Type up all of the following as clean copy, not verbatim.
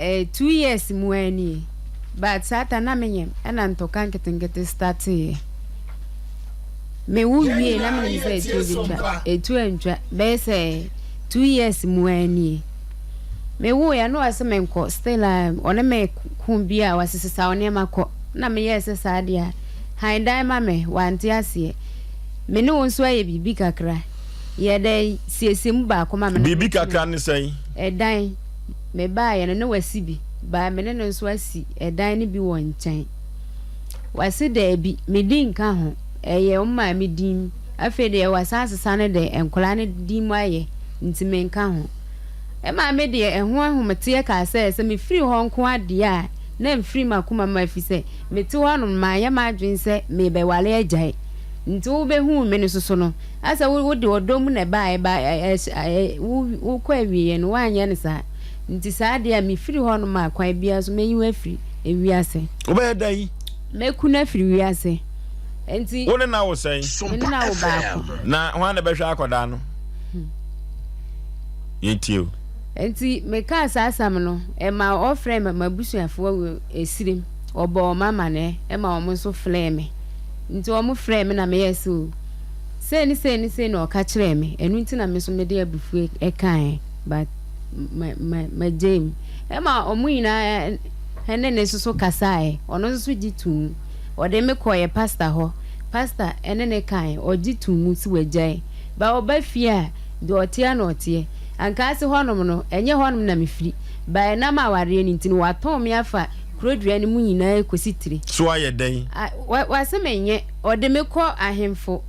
2 years muani but sata na menyem ena ntoka nkete start ye me wuwie na me say etu antwa be say 2 years muani me wo ya no aseme nko still one me kumbia wasisisa one makọ na me yes saade a handan ma me wanti ase me ne wonso aye bibi kakra ye dai siesem ba ko ma me bibi kakra ne sai dan me ba ye no wasi bi ba me ne no so asi dan ne bi won nkyɛn wasi da bi me din ka ho eye o ma me din afi de wasasesa ne de enkola ne din mu aye nti me nka ho e ma me de ehho ahomete ka se me free ho nko ade a na mfiri makoma ma fi se me ti ho no ma ya ma adwen se me be wale agyae nti wo be hu me ne soso no asa wo de odom na ba wo kwa wiye no wanye ne sa nti sa de a me free ho no ma kwan bia so me yi afiri ewiase wo be dai me ku na free wiase nti wo ne na wo sai me na wo ba ko na ho na be hwa akoda no yetio enti me ka asam no e ma ofre ma busuafo esirem obo mama ne e ma omo so frɛ me nti omo frɛ me na me yeso se ni no ka kyerɛ me enu nti na me so me de abufu e kan but ma jam e ma omo ina hene ne so kasae ono so gitu o de me koye pastor ho pastor ene ne kan o gitu mu si wagyae ba oba fia de otia na otie anka se honom no enye honom na mefiri ba na ma ware ni ntini waton me afa krodua ni mu nyina ekositire so aye den wase menye ode me kɔ ahemfo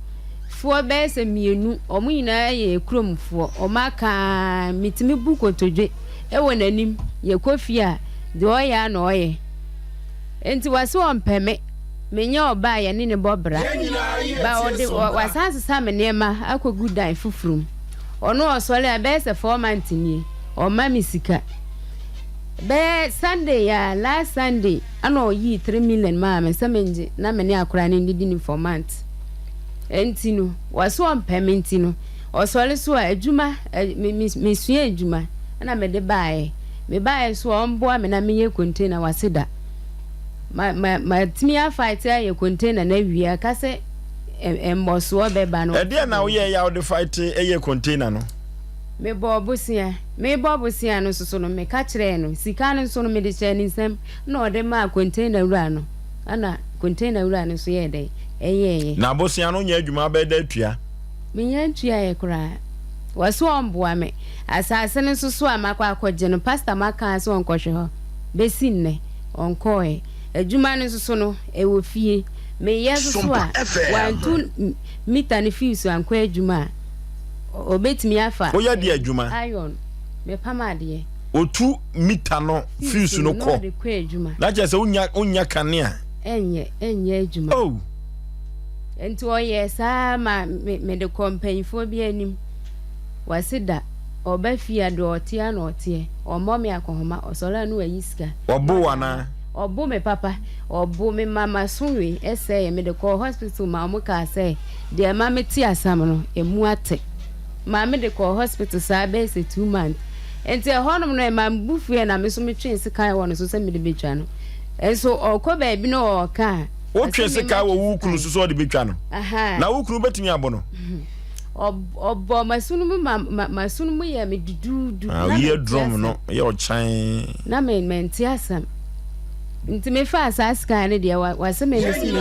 fo be se mienu omu nyina ye kromfo o maka mitimi bu kotodwe e wonanim ye kofi a de oya na oye enti wase ompeme menye oba ye ne bobra ba ode wasase sa menema akogu dan fufurum ono osole abese 4 months ni o mami sika be Sunday ya last Sunday ano yi 3 million ma me semenje na me ne akora ne ndidi ni 4 months entino waso ompementi no osole so adwuma me sua adwuma na me de bae me bae so omboa me na me ye container waseda ma timia fight ya container na wia kase emboso beba no e na wo ye ya wo de fight eye container no me bobusia no soso no me ka kire no sika no so no me de che ni nsem na ode ma container wura no ana container wura no so ye de eye na bosia no nya adwuma be da tua me nya tua ye kura waso omboa me asase no soso amakwa akogye no pastor maka so onkohwe ho besinne onkoe adwuma no soso no e wo fie me yeso so a 1 meter ni fiisu ankwa adwuma obetimi afa oya di adwuma iron me pamade otu meter no fiisu no ko na je se unya kanea enye adwuma oh enti oye sa ma me de company fo bi anim wasida oba fia do otia na otie omo me akohoma osola no ayiska obo wana obo me papa obo me mama sunwe ese me de call hospital ma mo ka say de mama ti asam no emu ate ma me de call hospital sa be se 2 months enti honom no ma mbufu na me so me twen sika won so se me de betwa no enso okọ ba bi no oka o twen sika wo wukunu so so de betwa no na wukunu betimi abo no obo masunu ye me dudu ye drum no ye o chan na me menti asam nti me fa asaska ne de wase me nisi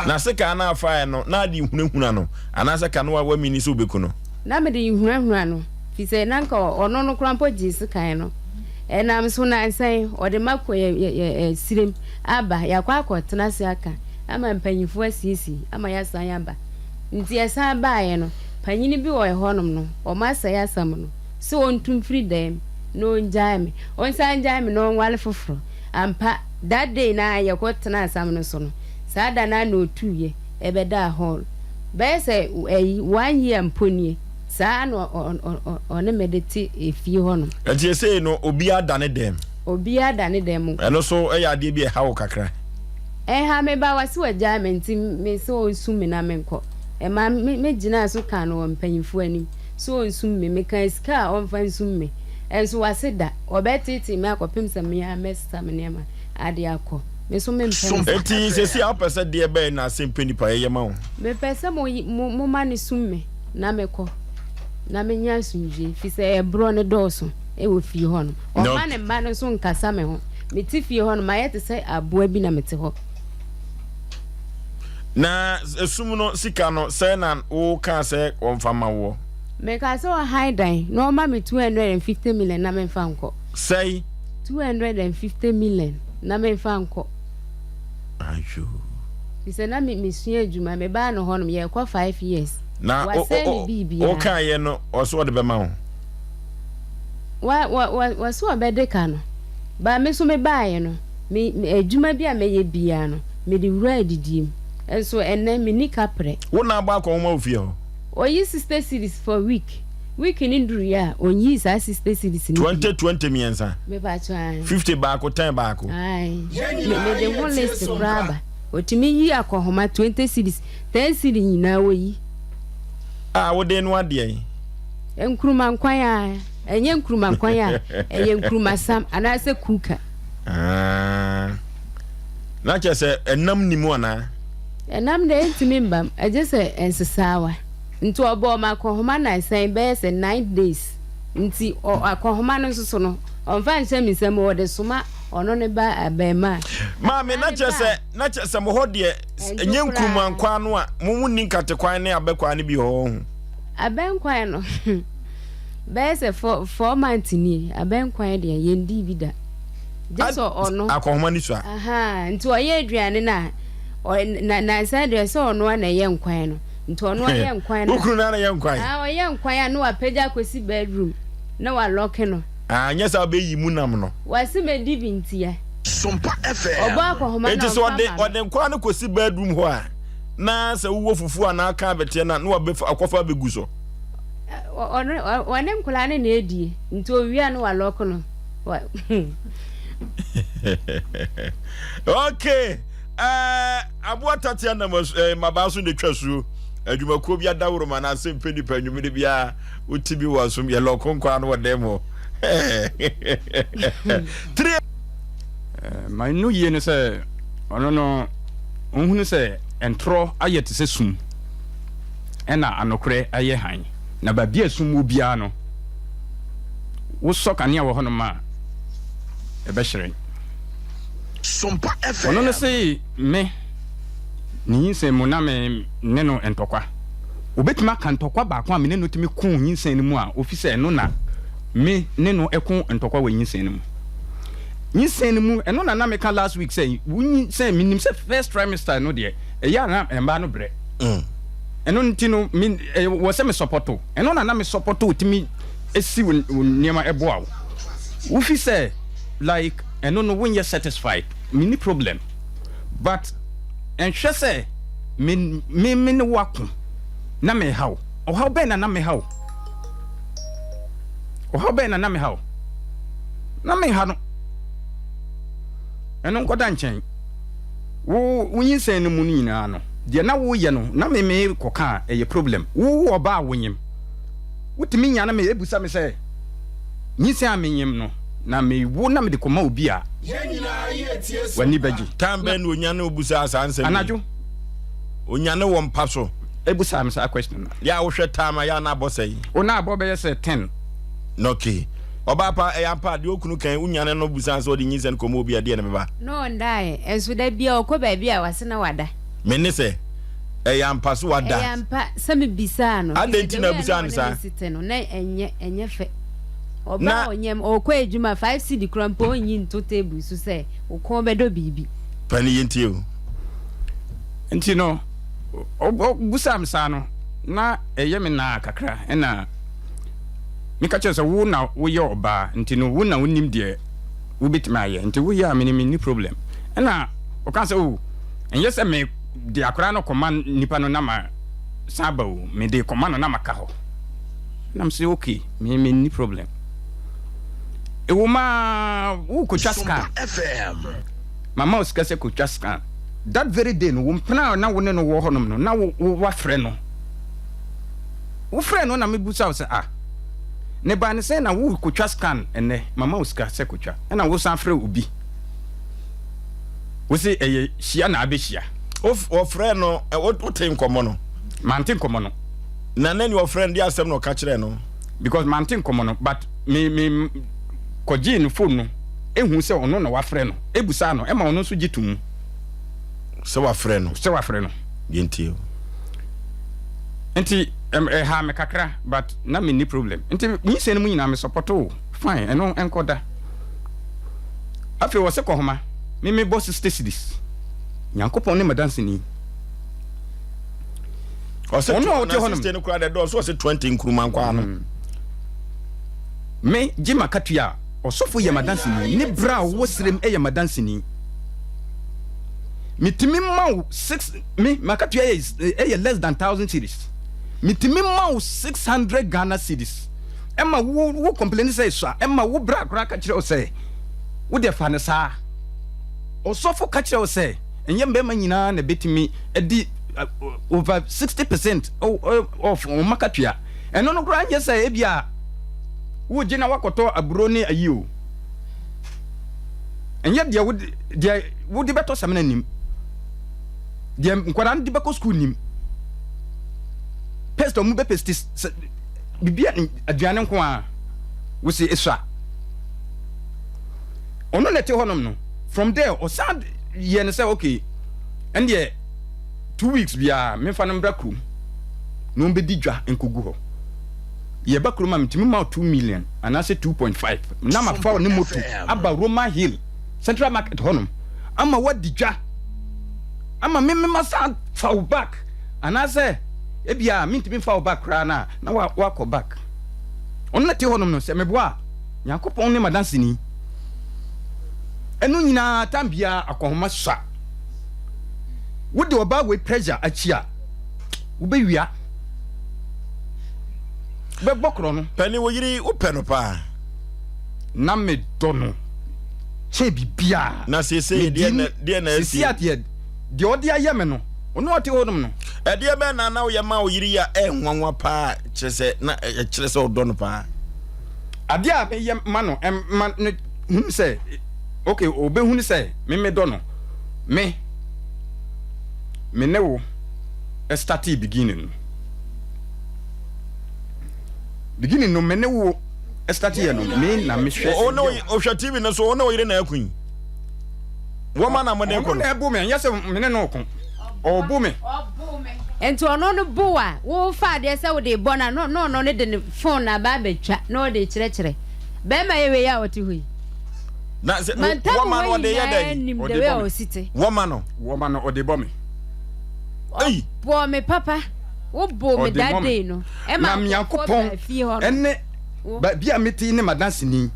na seka na afa no na di hunahuna no ana seka no wa mini so beku no na me de hunahuna no fi se na nka ono no krampo ji sika no enam so na nsan ode makọ ye sirem aba yakwa akotena se aka ama mpanyifo asisi ama ya san aba nti esa ba ye no panyini bi wo honom no o ma sa ya sam no so ontum free dem no njame on san njame no nwale foforo ampa that day na yakotena asam no so no sada na no tuye ebeda hall be se 1 year mponie sa no on medite efie honom enti say no obi adane dem eno so e ya de bi e hawo kakra ha me ba wase wagya me nti me so nsum na me nko e ma me gina so kan no mpanyifo anim so nsum me kan ska on fa nsum me enso waseda obetiti me akopem se me amesta me nema ade akọ me so me mpem eti sesi a pese de be na sempeni pa ye ma wo me pese mo mani summe na mekọ na me nya sunje fi se ebro ne doso e wo fi ho no o ma ne ma no so nkasa me ho me ti fi ho no ma yete se aboa bi na mete ho na esum no sika no se na wo ka se on fama wo me ka se o high dine no ma me 250 million na me fa nko say 250 million na me fa nko ayo fi na me sua adwuma me ba no ho no ye kwa 5 years na o ka ye no o so de be ma ho wa so obedeka no ba me so me ba ye no me adwuma bi a me ye bia no me de wura didiem enso enne me ni kapre wo na agba ko ma ofie ho oyi sister series for week ni nduru ya onyi sa sister series ni 20 miensa me ba cho ai 50 ba ko 10 ba ko ai me de whole list braba otimi yi akohoma 20 series 10 series nyina wo yi wo de no ade enkruma nkwan ya enye nkruma nkwan ya enye nkruma sam anase kuka na chese enam nimu ana enam de ntimi mbam eje se ensesawa nti obo makohoma na san be se 9 days nti akohoma no so no onfa nche misem wo de soma ono ne ba abema ma me na chese mo hodie enye nkruma nkwan no a mumu ni nkatekwan ne abekwan ne bi ho abenkwan no be se 4 months ni abenkwan de yendi bida jeso ono akohoma ni so nti oye aduane na sade so ono na ye nkwan no nti ono ye nkwan no ukru na ye nkwan oye nkwan no apagya kwesi bedroom na wa lock no nyesa be yi munam no wasi me divi ntia SOMPA FM obo akohoma na so ode nkwan no kwesi bedroom ho a na se wo fufu ana aka bete na wa be akofa be guso one nkula ne na edie nti owia no wa lock no okay abuwa tatia na mabaso de twasu adwumakuo bi adaworo ma na asempɛ nipa nwumire bia utibi wasum ye lokonkwa no wodemo my no ye ne se ono no ohunu se entro ayete se sum ena anokre aye han na ba bia sum obia no wo sokane wo hono ma e be hyeren SOMPA FM ono no se me ni se mo na me ne no entokwa obetima kan tokwa ba kwa me ne no timi kun yinsen ni mu a ofise no na me ne no ekun entokwa wa yinsen ni mu yinsen ni mu eno na me ka last week say wunyi say minim say first trimester no de e ya na emba no bre eno ntino me wo se me supporto eno na me supporto timi esi niema eboa wo fi say like eno no when you satisfied mini problem but and she say me no wako na me how o how be na me how o how be na me how na me ha no eno nkoda nchen wo yin sen no mu ni na no de na wo ye no na me koka e problem wo oba wonyim wotimi nya na me ebusa me say yin sen amenyim no na me wo na me de koma obi a wani baji tambe no nyane obusa asanse anajo onyane wo mpaso ebusa me sa question ya wo hwe tama ya na abosai ona abo be say 10 okay oba pa e ampa de okunu kan unyane no busa so de nyinsen koma obi a de na me ba no ndai enso da bia okoba bia wase na wada me ne se e ampa so wada e ampa sami bisa no adenti na busa no sa no na enye fe oba onyem okwa ejuma 5 cd krampo onyi nto table so say okon bedo bibi pani yentie o enti no busam sa no na eye me na kakra ena mika che so wo na wo ye oba enti no wo na wonim de wo bitima ye enti wo ye amene ni problem ena o kan say o enye se me de akra no command nipa no na ma saba o me de command no na maka ho na me say okay me ni problem Ewuma wo ko chaska FM mama osikase ko chaska that very day no wo mpena na wo ne no wo honom no na wo wa frɛ no wo frɛ no na me busa wo se ne ba ne say na wo kotwa scan ene mama uska se kotwa na wo san frɛ obi wo se eye hia na abehia of friend no what think komo no mantin komo no na nani your friend dey asem no ka kire no because mantin komo no but me koji no phone no ehu se ono na wa frɛ no ebusa no e ma ono so gitum se wa frɛ no yenti enti ha me kakra but na me ni problem enti nyi se no mu nyina me support o fine eno enkoda afi wo se ko homa me boss stacies Yankopon ne madanse ni o se no te hono no kura de do so se 20 nkruma nkwa no me jima katua osofo ye madanse ni ne bra wo srem e ye madanse ni mitimi maw 6 me makatua ye less than 1000 cedis mitimi maw 600 Ghana cedis emma wo complain say so emma wo bra kura ka kire o say wo de fa ne sa osofo ka kire o say enye mbema nyina na betimi edi over 60% of makatua eno no kura anye say ebia wo gina wakoto aburo ne ayi o enye de wo de beto samena nim de nkwara de beko school nim pesto mu be pestis bibia aduane nko a wo se eswa ono nete honom no from there o sad ye ne say okay and there 2 weeks bia me fa no brakru no be digwa enkogu ho ye bakru ma mtimi ma 2 million anase 2.5 na ma fa ne moto aba Roma Hill Central Market honom ama wadigwa ama me masa fall back anase ebia mintimi fall back ra na wa ko back onna te honom no se meboa Yakopon ne madanse ni enu nyina tambia akohoma swa wode oba we pressure achia wo be wia be bokro no pani wo yiri wo pe no pa na me dono che bibia na sese de na si ade de odi ayeme no ono oti hodum no de be na wo ye ma wo yiri ya enwanwa pa kire na kire se odo no pa ade a be ye ma no hunu se okay obe hunu se me dono me newo start beginning no me newo start here no me na me hwe o no o hwe TV no so o no yire na akun wo ma na mo ne ko no ebu me yese me ne no ko obu me enti ono no boa wo fa de se wo de bona no ne de phone na ba betwa no de kire be ma yewe ya oti hui na se wo ma no de ya dai o de o site wo ma no o de bo me ei bo me papa wo bo me that day no e ma Yakopon enne ba bia meti ne madanse ni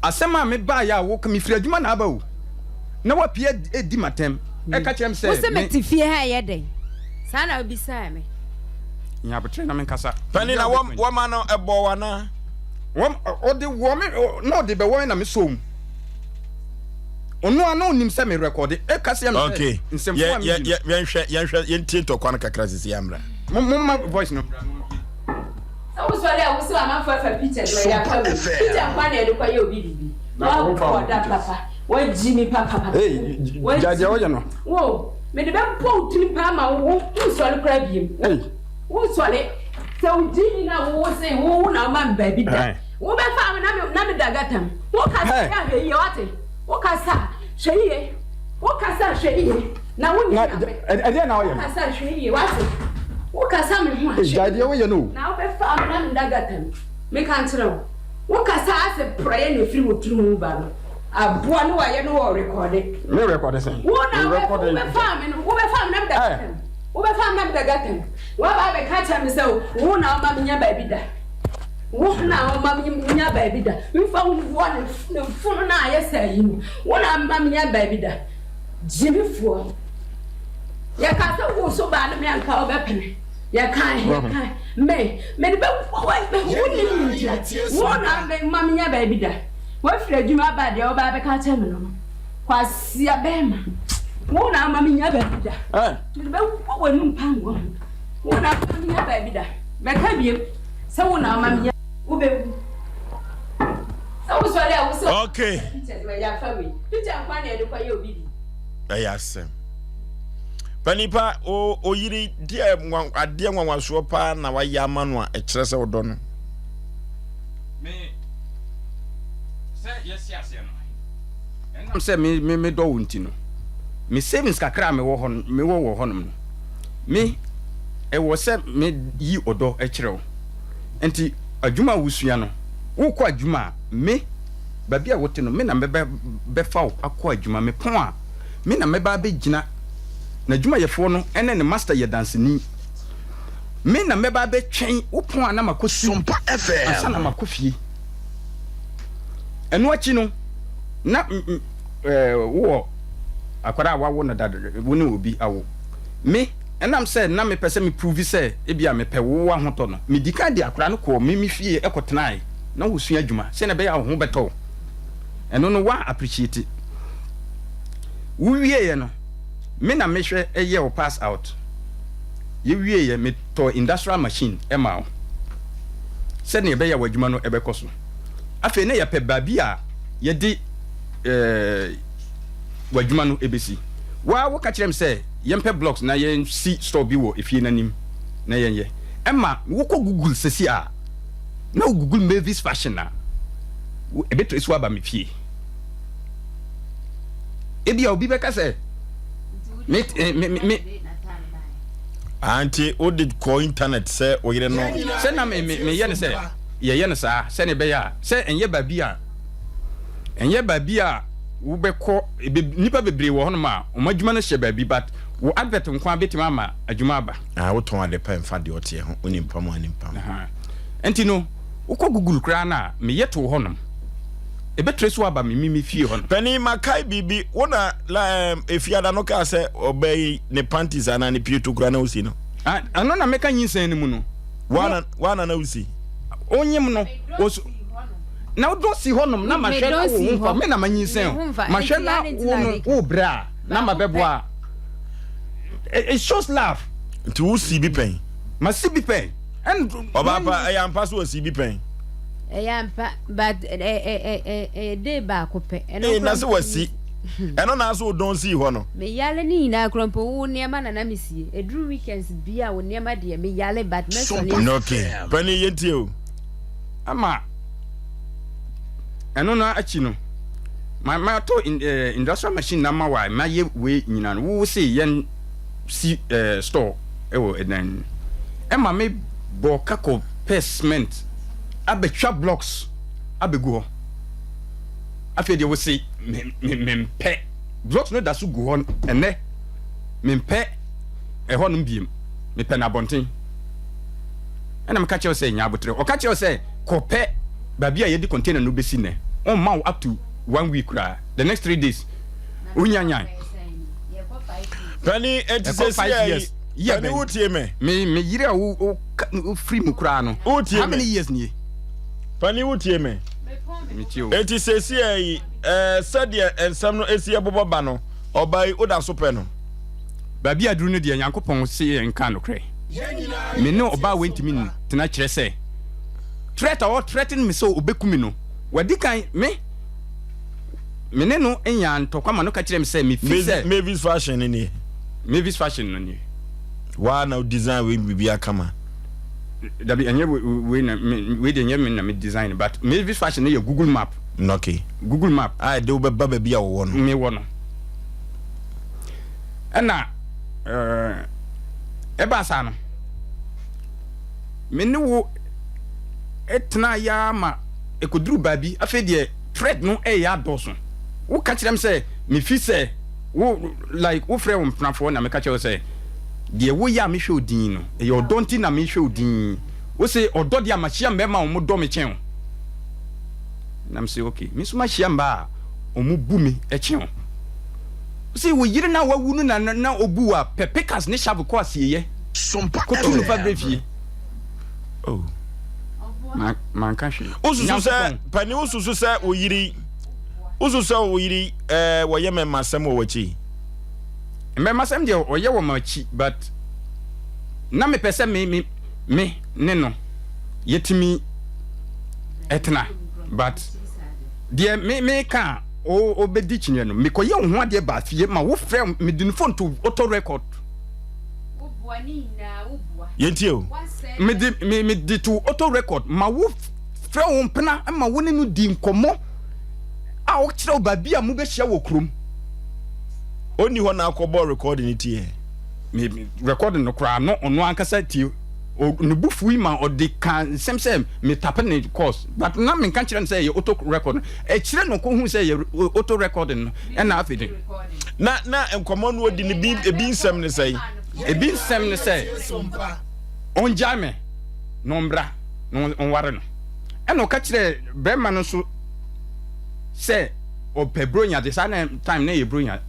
asema me ba ya wo kami firi adwuma na aba wo na wa pie edi matem e ka chem se wo se meti fie ha ye den sa na obi sa me nya betre na me kasa pani na wo ma no ebo wa na wo odi wo me no de be wo na me som ono ana onim se me record e kase am okay yenhwe yentie to kwan kakra sisi amra mumma voice no so sorry I was am for picture do ya pa picture kwan e do kwa ye obi bibi na ko da papa wa jimi papa hey jaje wo no wo me de be po tuni pa ma wo sorry kra biem wo sorry so jimi na wo say wo na ma ba bi da wo be fa na me dagatam wo ka say ya he ye wate wo ka sa hweye wo ka sa hweye na wo ni na ade na wo ye wo ka sa hweye wate wo ka sa me ho jaje wo ye no na wo be fa na me dagatam me kan tro wo ka sa ase prayer no free wo tunu ba no aboa no wa ye no wo record me record say wo na wo be fa me no wo be fa me na me dagatam wo be fa me na me dagatam wo ba be ka cha me say wo na ma me nya ba bi da wo na ma me nya ba bi da me fa wo ne funu na ye say yi wo na ma me nya ba bi da jimifo ya ka sa wo so ba na me anka wo be pene ya kan me de be wo ni ni wo na me ma me nya ba bi da wo fira adwuma ba de wo ba be ka cha me no kwasi abema wo na ma me nya ba bi da me de be wo ni mpango wo na ma me nya ba bi da me ka biem se wo na ma me ube. Okay. Yes. Panipa o yiri dia ade nwanwaso pa na wa yama no a ekire se wodo no. Me say yes no. Enam say me do wunti no. Me savings kakra me wo hon me wo honom no. Me e wo say me yi odo ekire wo. Enti adwuma wusua no. Wo kwa adwuma me babia wote no me na be fa akọ adwuma me pon a me na meba be gina na adwuma yefo no ene ne master ye danseni me na meba be twen wo pon a na makosi SOMPA FM asa na makofie eno achi no na wo akwara wawo na dad wo ne obi awo me enam say na me pese me prove say e bia me pe wo ahoto no me dika de akwara no ko me fie ekotenai na wo sua adwuma se na be ya ho beto eno no wa appreciate wo wie ye no me na me hwe eye o pass out ye wie ye me to industrial machine ema se na be ya wadwuma no ebe koso afi na ye pe babi a ye di wadwuma no ebesi wa wo ka kirem se ye mpe blocks na ye si store bi wo efie nanim na ye ema wo ko google sesi a na google Mavis fashion na ebe to esu aba me fie ebi obi beka se me anti o did call internet say o yire no se na me ye ne se ye ne sa se ne be ya se enye babi a wo beko nipa bebre wo hono ma o madwuma no hye babi but wo advert nkwa betima ama adwuma aba wo ton ade pa mfa de ote ho onimpa mo animpa enti no ukọ google kra na me yeto honom ebe tresu aba me fie honom pani makai bibi wona la efiada no ka se obey ne panties ana ne pieto kra na usi no ano na meka nyinsan ni mu no wana na usi onyem no na do si honom na mahwe na wo mfa me na manyinsan mahwe na wo bra na mabeboa it shows love to usi bi pen ma si bi pen and Obapa I am pass was CB pen. But de ba ko pe. Na so wasi. Eno na so don see ho no. Me yale ni na krompo wo niam na mesie. Edru weekends bia wo niam de me yale but me so ni. Okay. Pani yenti o. Ama eno na achi no. My to industrial machine na ma wa ma ye we nyina no. Wo say yen si store ewo edan. Ema me bokako placement abetwa blocks abegu afie de wo say mempe blocks no da so gu ho ene mempe ho no biem mepe na bonten ena me ka che say nya abotre o ka che say kope babia ye di container no besi ne on ma up to 1 week ra the next 3 days unyanya Penny it says 5 years. Yeah, me utie me yire o free mu kura no how many years ni pani utie me eti sesi ai sadia ensam no esi abobo ba no obai oda so pe no ba bia duru no de Yankopon se enka no kre me no oba wenti mi tena kire se threaten me so obekumi no wadi kan me ne no enya ntokwa ma no ka kire me se me fi se Mavis fashion ni Mavis fashion no ni wa na design we bibia kama da bi enye we de enye me na me design but Mavis fashion na Google map okay Google map de obeba bia wo no me wo no ana eba sa no me ne wo etna ya ma ekoduru babi afi de thread no ya doso wo ka kirem say me fi say wo like wo frɛ wo mpnafo na me ka kire say de wo ya me hwe odin no e yo donti na me hwe odin wo say odo de amachia mbema wo mo do me chen na me say okay me so machia mba o mu bu me e chen wo say wo yire na wawu no na obu a pepekas ne shavu ko asieye SOMPA ko tunu fa brefie oh man ka hwe ususu say pani ususu say oyiri wo ye me masem wo wachi me masem de o ye wo machi but na me pese me ne no yetimi etna but deɛ me ka o bedi chinye no me koye ho ade ba fie ma wo frɛ me di phone to auto record wo bua ni na wo bua yenti o me di to auto record ma wo frɛ wo mpena ma wo ne no di nkomo a wo kyerɛ ba bia mo be hia wo krom oni ho na akɔbɔ recording ni tie me recording no kra no ono ankasa tie no bufu ma o de kan sem me tape ne course but na me kan kire say auto record e kire no ko hu say auto recording no e na afidi na enkomo no odi ne bi nsem ne say on jame no mbra no on ware no e no ka kire be ma no so say o pebronya de sa na time na ye bronya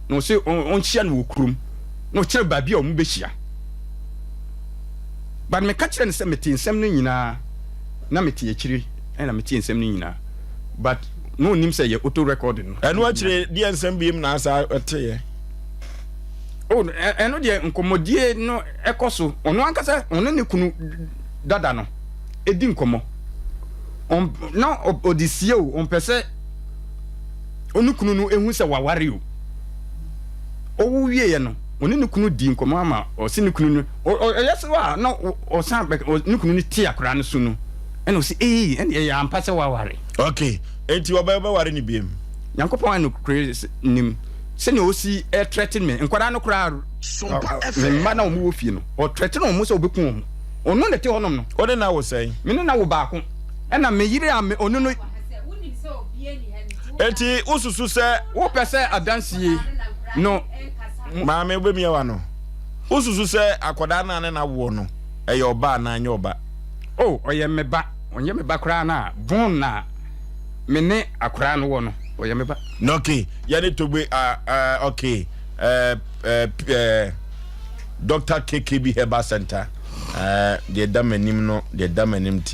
no say on hia no okrum no kire ba bia o mu be hia but me catch and say meti nsem no nyina na meti akiri na meti nsem no nyina but no nim say ye auto recording no eno akire die nsem biem na asa eteye eno de nkomodie no ekoso ono ankasa ono ne kunu dada no edi nkomo on na odisie o on pese onu kunu no ehu se waware o wie ye no oni ne kunu di nkomo ama o se ne kunu no yesi wa na o san be ne kunu ni ti akra ne so no ene o se ene ya ampa se waware okay enti oba ware ni biem yankopon no crazy nim se ne o si threaten me nkwara no kra me ma na o mu ofie no o threaten o mu se obekun o mu ono ne te honom no o de na wo sei me ne na wo ba ko ena me yire a me ono no enti ususu se wo pese adansie no maame obe miya wa no ususu se akoda na ne na wo no eye oba na anya oba oye meba onye meba kra na bon na me ne akra no wo no oye meba no okay ya ne togbe okay Dr. KKB Herbal Center de damanim no de damanim